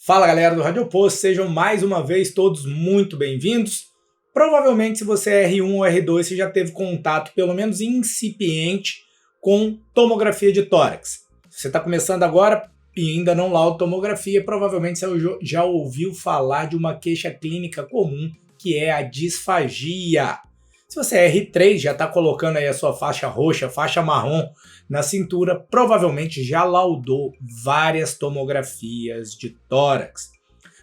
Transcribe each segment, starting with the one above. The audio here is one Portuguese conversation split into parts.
Fala galera do Radioposto, sejam mais uma vez todos muito bem-vindos. Provavelmente se você é R1 ou R2 você já teve contato, pelo menos incipiente, com tomografia de tórax. Se você está começando agora e ainda não lauda tomografia, provavelmente você já ouviu falar de uma queixa clínica comum, que é a disfagia. Se você é R3, já está colocando aí a sua faixa roxa, faixa marrom na cintura, provavelmente já laudou várias tomografias de tórax.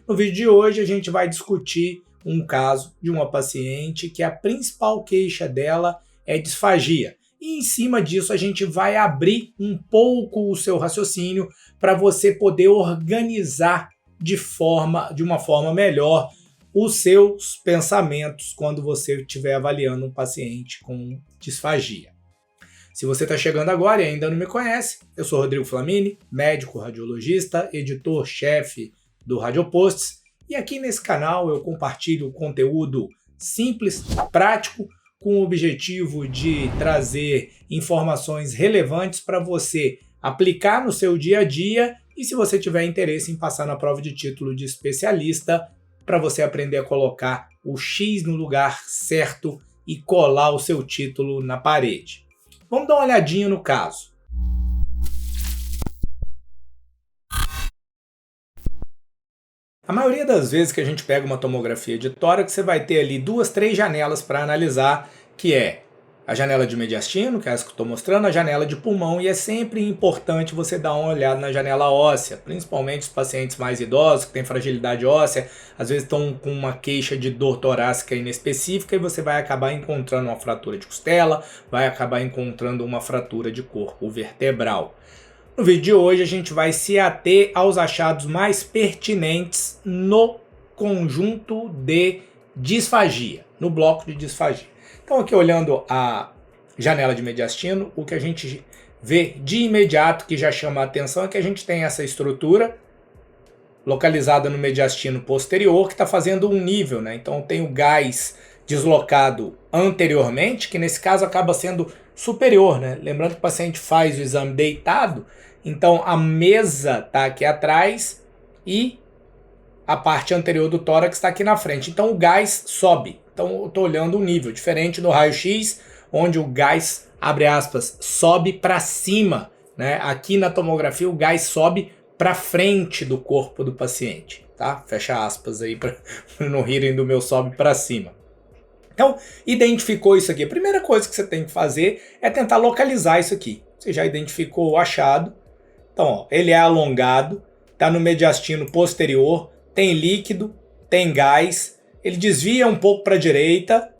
No vídeo de hoje a gente vai discutir um caso de uma paciente que a principal queixa dela é disfagia. E em cima disso a gente vai abrir um pouco o seu raciocínio para você poder organizar de uma forma melhor os seus pensamentos quando você estiver avaliando um paciente com disfagia. Se você está chegando agora e ainda não me conhece, eu sou Rodrigo Flamini, médico radiologista, editor-chefe do Radioposts, e aqui nesse canal eu compartilho conteúdo simples, prático, com o objetivo de trazer informações relevantes para você aplicar no seu dia a dia e se você tiver interesse em passar na prova de título de especialista, para você aprender a colocar o X no lugar certo e colar o seu título na parede. Vamos dar uma olhadinha no caso. A maioria das vezes que a gente pega uma tomografia de tórax, você vai ter ali 2, 3 janelas para analisar, que é a janela de mediastino, que é essa que eu estou mostrando, a janela de pulmão, e é sempre importante você dar uma olhada na janela óssea, principalmente os pacientes mais idosos, que têm fragilidade óssea, às vezes estão com uma queixa de dor torácica inespecífica e você vai acabar encontrando uma fratura de costela, vai acabar encontrando uma fratura de corpo vertebral. No vídeo de hoje a gente vai se ater aos achados mais pertinentes no conjunto de disfagia, no bloco de disfagia. Então aqui olhando a janela de mediastino, o que a gente vê de imediato que já chama a atenção é que a gente tem essa estrutura localizada no mediastino posterior que está fazendo um nível, né? Então tem o gás deslocado anteriormente, que nesse caso acaba sendo superior, né? Lembrando que o paciente faz o exame deitado, então a mesa está aqui atrás e a parte anterior do tórax está aqui na frente. Então o gás sobe. Então eu estou olhando o nível, diferente do raio-x, onde o gás, abre aspas, sobe para cima, né? Aqui na tomografia o gás sobe para frente do corpo do paciente, tá? Fecha aspas aí para não rirem do meu sobe para cima. Então, identificou isso aqui. A primeira coisa que você tem que fazer é tentar localizar isso aqui. Você já identificou o achado. Então, ó, ele é alongado, está no mediastino posterior, tem líquido, tem gás, ele desvia um pouco para a direita,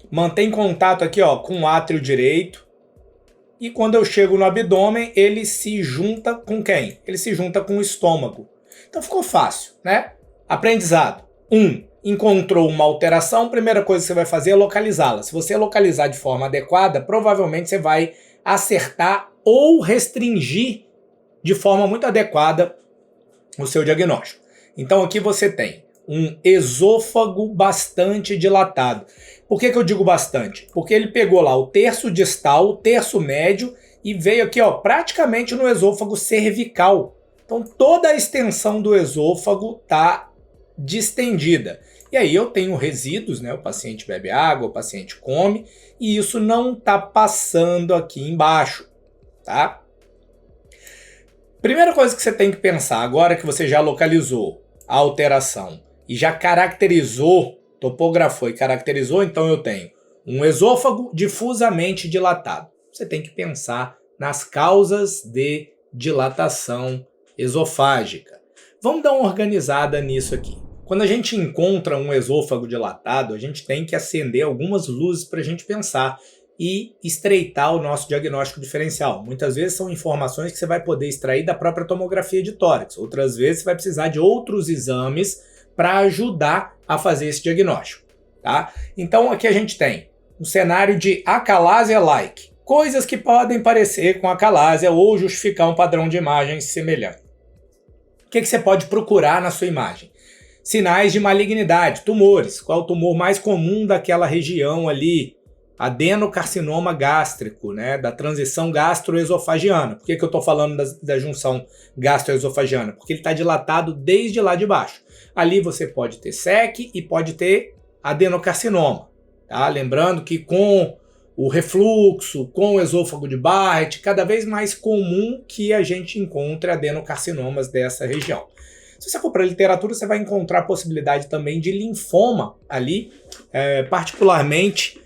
mantém contato aqui ó, com o átrio direito, e quando eu chego no abdômen, ele se junta com quem? Ele se junta com o estômago. Então ficou fácil, né? Aprendizado. 1. Encontrou uma alteração, primeira coisa que você vai fazer é localizá-la. Se você localizar de forma adequada, provavelmente você vai acertar ou restringir de forma muito adequada o seu diagnóstico. Então aqui você tem um esôfago bastante dilatado. Por que eu digo bastante? Porque ele pegou lá o terço distal, o terço médio e veio aqui ó, praticamente no esôfago cervical. Então toda a extensão do esôfago está distendida. E aí eu tenho resíduos, né? O paciente bebe água, o paciente come e isso não está passando aqui embaixo, tá? Primeira coisa que você tem que pensar agora que você já localizou a alteração e já caracterizou, topografou e caracterizou, então eu tenho um esôfago difusamente dilatado. Você tem que pensar nas causas de dilatação esofágica. Vamos dar uma organizada nisso aqui. Quando a gente encontra um esôfago dilatado, a gente tem que acender algumas luzes para a gente pensar e estreitar o nosso diagnóstico diferencial. Muitas vezes são informações que você vai poder extrair da própria tomografia de tórax. Outras vezes você vai precisar de outros exames para ajudar a fazer esse diagnóstico, tá? Então aqui a gente tem um cenário de acalásia-like, coisas que podem parecer com acalásia ou justificar um padrão de imagem semelhante. O que você pode procurar na sua imagem? Sinais de malignidade, tumores. Qual é o tumor mais comum daquela região ali? adenocarcinoma gástrico, né, da transição gastroesofagiana. Por que eu estou falando da junção gastroesofagiana? Porque ele está dilatado desde lá de baixo. Ali você pode ter SEC e pode ter adenocarcinoma. Tá? Lembrando que com o refluxo, com o esôfago de Barrett, cada vez mais comum que a gente encontre adenocarcinomas dessa região. Se você for para a literatura, você vai encontrar a possibilidade também de linfoma ali, particularmente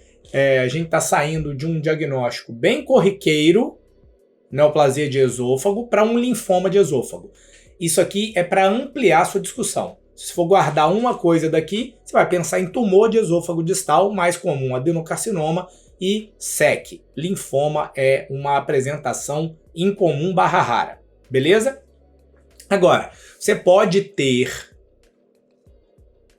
a gente está saindo de um diagnóstico bem corriqueiro, neoplasia de esôfago, para um linfoma de esôfago. Isso aqui é para ampliar a sua discussão. Se for guardar uma coisa daqui, você vai pensar em tumor de esôfago distal, mais comum, adenocarcinoma e SEC. Linfoma é uma apresentação incomum / rara, beleza? Agora, você pode ter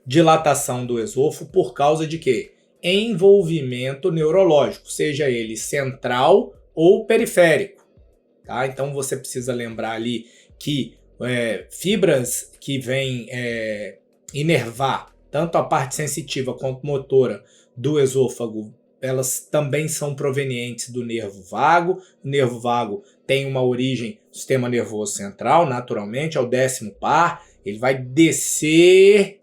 dilatação do esôfago por causa de quê? Envolvimento neurológico, seja ele central ou periférico. Tá? Então você precisa lembrar ali que fibras que vêm inervar tanto a parte sensitiva quanto motora do esôfago, elas também são provenientes do nervo vago. O nervo vago tem uma origem no sistema nervoso central, naturalmente, é o 10º par. Ele vai descer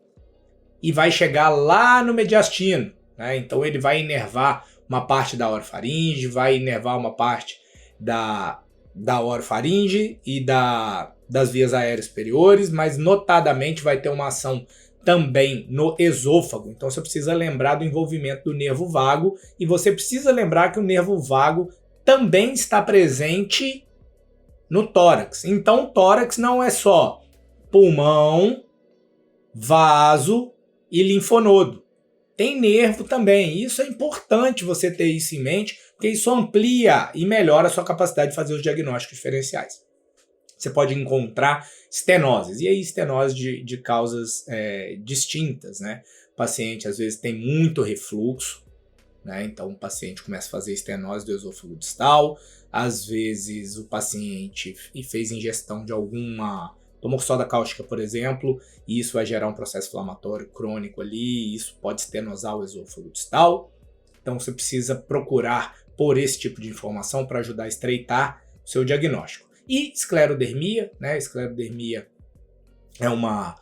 e vai chegar lá no mediastino. Né? Então ele vai inervar uma parte da orofaringe, vai inervar uma parte da orofaringe e das vias aéreas superiores, mas notadamente vai ter uma ação também no esôfago. Então você precisa lembrar do envolvimento do nervo vago e você precisa lembrar que o nervo vago também está presente no tórax. Então o tórax não é só pulmão, vaso e linfonodo. Tem nervo também. Isso é importante você ter isso em mente, porque isso amplia e melhora a sua capacidade de fazer os diagnósticos diferenciais. Você pode encontrar estenoses, e aí estenose de causas distintas, né? O paciente às vezes tem muito refluxo, né? Então o paciente começa a fazer estenose do esôfago distal, às vezes o paciente fez ingestão de tomou soda cáustica, por exemplo, e isso vai gerar um processo inflamatório crônico ali, e isso pode estenosar o esôfago distal. Então você precisa procurar por esse tipo de informação para ajudar a estreitar o seu diagnóstico. E esclerodermia, né? Esclerodermia é uma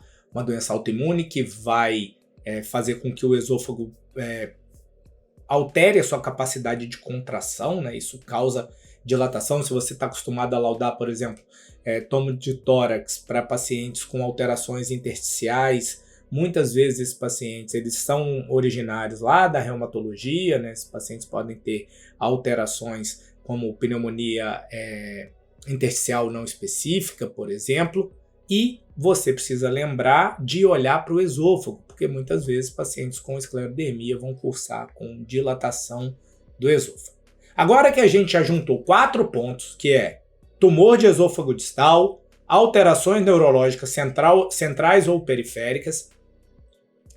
doença autoimune que vai fazer com que o esôfago altere a sua capacidade de contração, né? Isso causa dilatação. Se você está acostumado a laudar, por exemplo, tomo de tórax para pacientes com alterações intersticiais, muitas vezes esses pacientes eles são originários lá da reumatologia, né? Esses pacientes podem ter alterações como pneumonia intersticial não específica, por exemplo, e você precisa lembrar de olhar para o esôfago, porque muitas vezes pacientes com esclerodermia vão cursar com dilatação do esôfago. Agora que a gente já juntou 4 pontos, que é tumor de esôfago distal, alterações neurológicas centrais ou periféricas,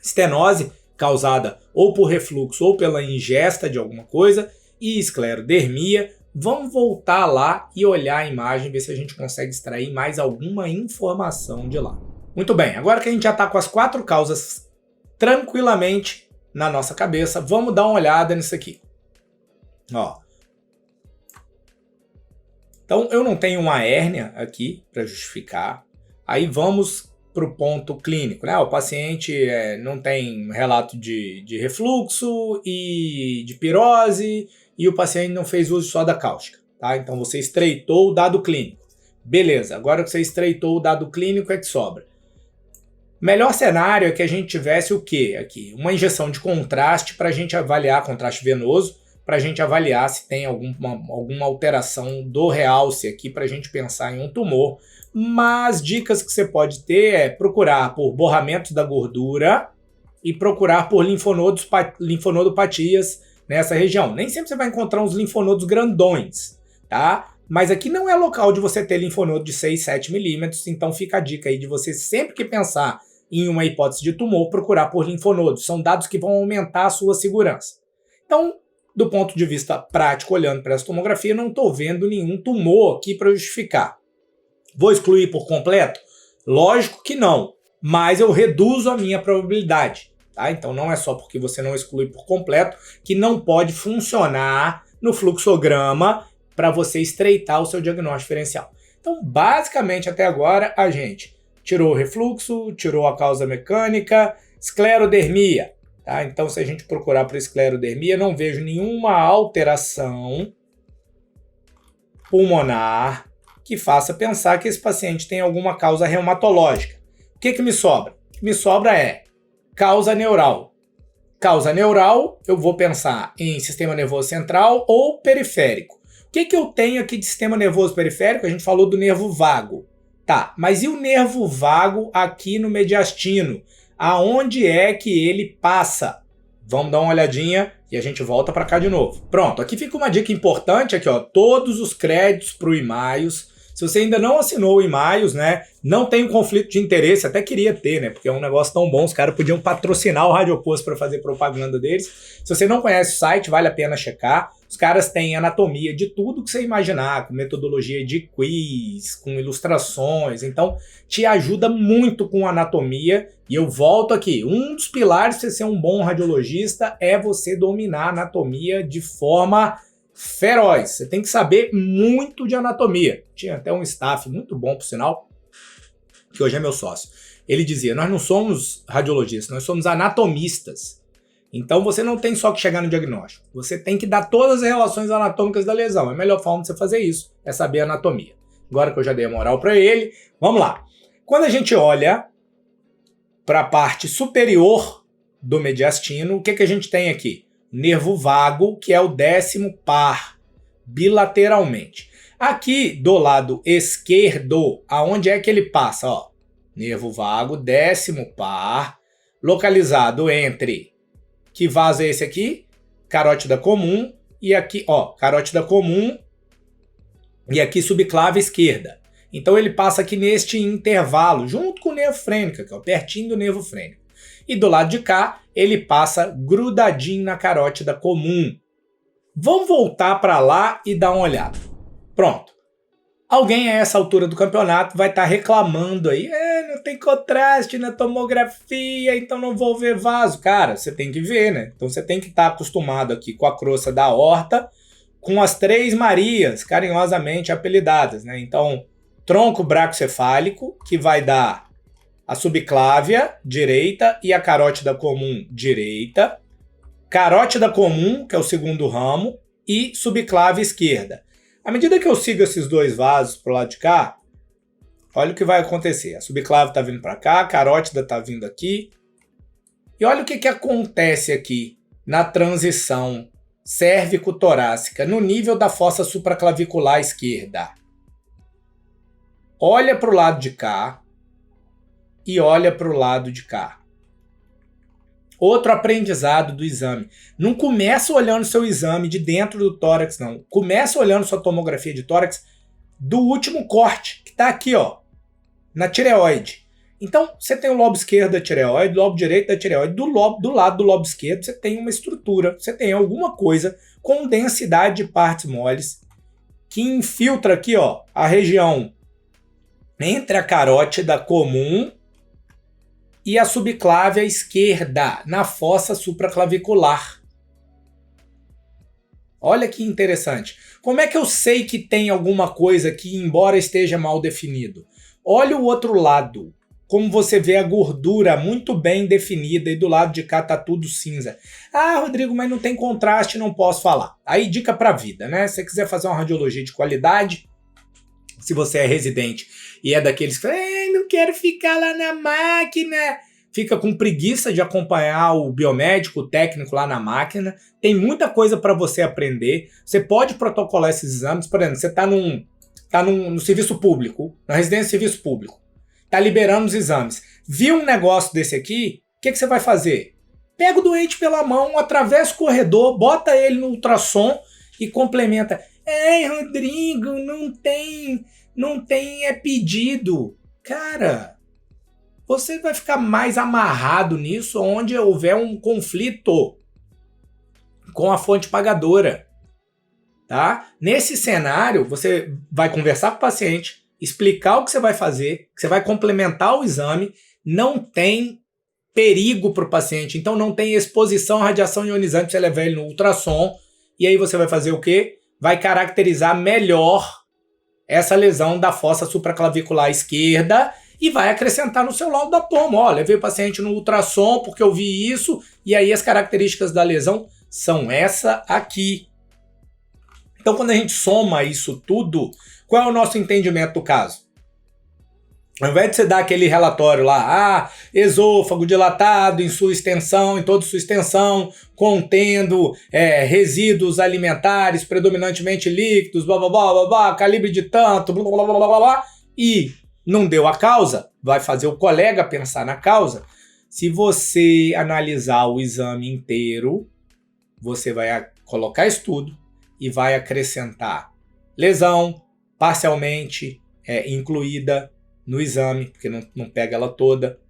estenose causada ou por refluxo ou pela ingesta de alguma coisa e esclerodermia, vamos voltar lá e olhar a imagem, ver se a gente consegue extrair mais alguma informação de lá. Muito bem, agora que a gente já está com as 4 causas tranquilamente na nossa cabeça, vamos dar uma olhada nisso aqui. Ó. Então eu não tenho uma hérnia aqui para justificar, aí vamos para o ponto clínico, né? O paciente não tem relato de refluxo e de pirose, e o paciente não fez uso de soda cáustica, tá? Então você estreitou o dado clínico. Beleza, agora que você estreitou o dado clínico é que sobra. Melhor cenário é que a gente tivesse o quê aqui? Uma injeção de contraste para a gente avaliar, contraste venoso, para a gente avaliar se tem alguma alteração do realce aqui para a gente pensar em um tumor. Mas dicas que você pode ter é procurar por borramentos da gordura e procurar por linfonodopatias nessa região. Nem sempre você vai encontrar uns linfonodos grandões, tá? Mas aqui não é local de você ter linfonodo de 6, 7 milímetros, então fica a dica aí de você sempre que pensar em uma hipótese de tumor, procurar por linfonodos. São dados que vão aumentar a sua segurança. Então, do ponto de vista prático, olhando para essa tomografia, não estou vendo nenhum tumor aqui para justificar. Vou excluir por completo? Lógico que não, mas eu reduzo a minha probabilidade. tá? Então não é só porque você não exclui por completo que não pode funcionar no fluxograma para você estreitar o seu diagnóstico diferencial. Então, basicamente, até agora, a gente tirou o refluxo, tirou a causa mecânica, esclerodermia. Tá? Então, se a gente procurar por esclerodermia, não vejo nenhuma alteração pulmonar que faça pensar que esse paciente tem alguma causa reumatológica. O que me sobra? O que me sobra é causa neural. Causa neural, eu vou pensar em sistema nervoso central ou periférico. O que eu tenho aqui de sistema nervoso periférico? A gente falou do nervo vago. Tá, mas e o nervo vago aqui no mediastino? Aonde é que ele passa? Vamos dar uma olhadinha e a gente volta para cá de novo. Pronto, aqui fica uma dica importante, aqui ó, todos os créditos para o Imaios. Se você ainda não assinou o Imaios, né, não tem um conflito de interesse, até queria ter, né, porque é um negócio tão bom, os caras podiam patrocinar o Radioposto para fazer propaganda deles. Se você não conhece o site, vale a pena checar. Os caras têm anatomia de tudo que você imaginar, com metodologia de quiz, com ilustrações, então te ajuda muito com anatomia. E eu volto aqui, um dos pilares para você ser um bom radiologista é você dominar a anatomia de forma feroz. Você tem que saber muito de anatomia. Tinha até um staff muito bom, por sinal, que hoje é meu sócio. Ele dizia, nós não somos radiologistas, nós somos anatomistas. Então você não tem só que chegar no diagnóstico, você tem que dar todas as relações anatômicas da lesão. A melhor forma de você fazer isso é saber anatomia. Agora que eu já dei a moral para ele, vamos lá. Quando a gente olha para a parte superior do mediastino, o que a gente tem aqui? Nervo vago, que é o 10º par, bilateralmente. Aqui do lado esquerdo, aonde é que ele passa? Ó, nervo vago, 10º par, localizado entre... Que vaso é esse aqui? Carótida comum. E aqui, ó, carótida comum. E aqui subclave esquerda. Então ele passa aqui neste intervalo, junto com o nervo frênico, que é pertinho do nervo frênico. E do lado de cá, ele passa grudadinho na carótida comum. Vamos voltar para lá e dar uma olhada. Pronto. Alguém a essa altura do campeonato vai estar reclamando aí, não tem contraste na tomografia, então não vou ver vaso. Cara, você tem que ver, né? Então você tem que estar acostumado aqui com a crosta da aorta, com as 3 Marias, carinhosamente apelidadas, né? Então, tronco bracocefálico, que vai dar a subclávia direita e a carótida comum direita, carótida comum, que é o segundo ramo, e subclave esquerda. À medida que eu sigo esses 2 vasos pro lado de cá, olha o que vai acontecer. A subclave está vindo para cá, a carótida está vindo aqui. E olha o que acontece aqui na transição cérvico-torácica, no nível da fossa supraclavicular esquerda. Olha para o lado de cá e olha para o lado de cá. Outro aprendizado do exame. Não começa olhando seu exame de dentro do tórax, não. Começa olhando sua tomografia de tórax do último corte, que está aqui, ó, na tireoide. Então, você tem o lobo esquerdo da tireoide, o lobo direito da tireoide. Do lado do lobo esquerdo, você tem uma estrutura, você tem alguma coisa com densidade de partes moles que infiltra aqui, ó, a região entre a carótida comum e a subclávia esquerda, na fossa supraclavicular. Olha que interessante. Como é que eu sei que tem alguma coisa aqui, embora esteja mal definido? Olha o outro lado. Como você vê a gordura muito bem definida e do lado de cá tá tudo cinza. Ah, Rodrigo, mas não tem contraste, não posso falar. Aí dica pra vida, né? Se você quiser fazer uma radiologia de qualidade, se você é residente e é daqueles que não quero ficar lá na máquina, fica com preguiça de acompanhar o biomédico, o técnico lá na máquina, tem muita coisa para você aprender, você pode protocolar esses exames. Por exemplo, você está no serviço público, na residência de serviço público, está liberando os exames, viu um negócio desse aqui, o que você vai fazer? Pega o doente pela mão, atravessa o corredor, bota ele no ultrassom e complementa. Rodrigo, não tem pedido. Cara, você vai ficar mais amarrado nisso onde houver um conflito com a fonte pagadora, tá? Nesse cenário, você vai conversar com o paciente, explicar o que você vai fazer, que você vai complementar o exame, não tem perigo para o paciente, então não tem exposição à radiação ionizante, você leva ele no ultrassom, e aí você vai fazer o quê? Vai caracterizar melhor essa lesão da fossa supraclavicular esquerda e vai acrescentar no seu laudo da tomo. Ó, levei o paciente no ultrassom porque eu vi isso, e aí as características da lesão são essa aqui. Então, quando a gente soma isso tudo, qual é o nosso entendimento do caso? Ao invés de você dar aquele relatório lá, esôfago dilatado em sua extensão, em toda sua extensão, contendo resíduos alimentares, predominantemente líquidos, blá blá blá blá blá, calibre de tanto, blá blá blá blá blá, e não deu a causa, vai fazer o colega pensar na causa. Se você analisar o exame inteiro, você vai colocar estudo e vai acrescentar lesão parcialmente incluída no exame, porque não pega ela toda,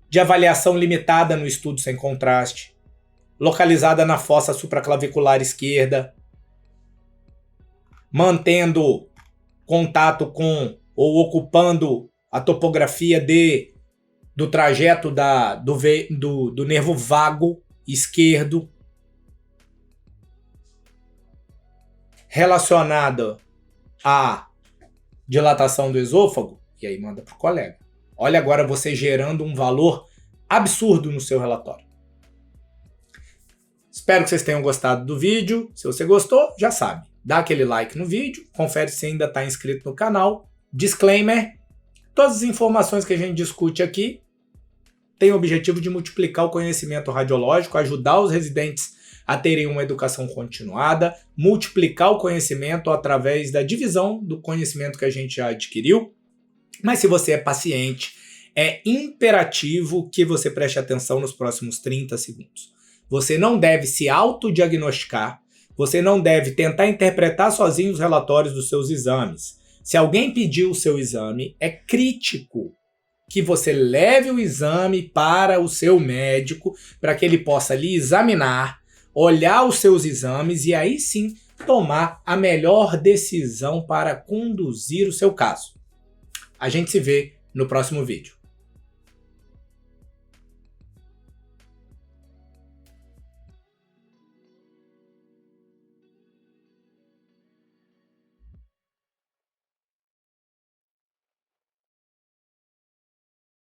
de avaliação limitada no estudo sem contraste, localizada na fossa supraclavicular esquerda, mantendo contato com ou ocupando a topografia do trajeto do nervo vago esquerdo, relacionada à dilatação do esôfago, e aí manda para o colega. Olha agora você gerando um valor absurdo no seu relatório. Espero que vocês tenham gostado do vídeo. Se você gostou, já sabe, dá aquele like no vídeo, confere se ainda está inscrito no canal. Disclaimer, todas as informações que a gente discute aqui têm o objetivo de multiplicar o conhecimento radiológico, ajudar os residentes a terem uma educação continuada, multiplicar o conhecimento através da divisão do conhecimento que a gente já adquiriu. Mas se você é paciente, é imperativo que você preste atenção nos próximos 30 segundos. Você não deve se autodiagnosticar, você não deve tentar interpretar sozinho os relatórios dos seus exames. Se alguém pediu o seu exame, é crítico que você leve o exame para o seu médico, para que ele possa lhe examinar, olhar os seus exames e aí sim tomar a melhor decisão para conduzir o seu caso. A gente se vê no próximo vídeo.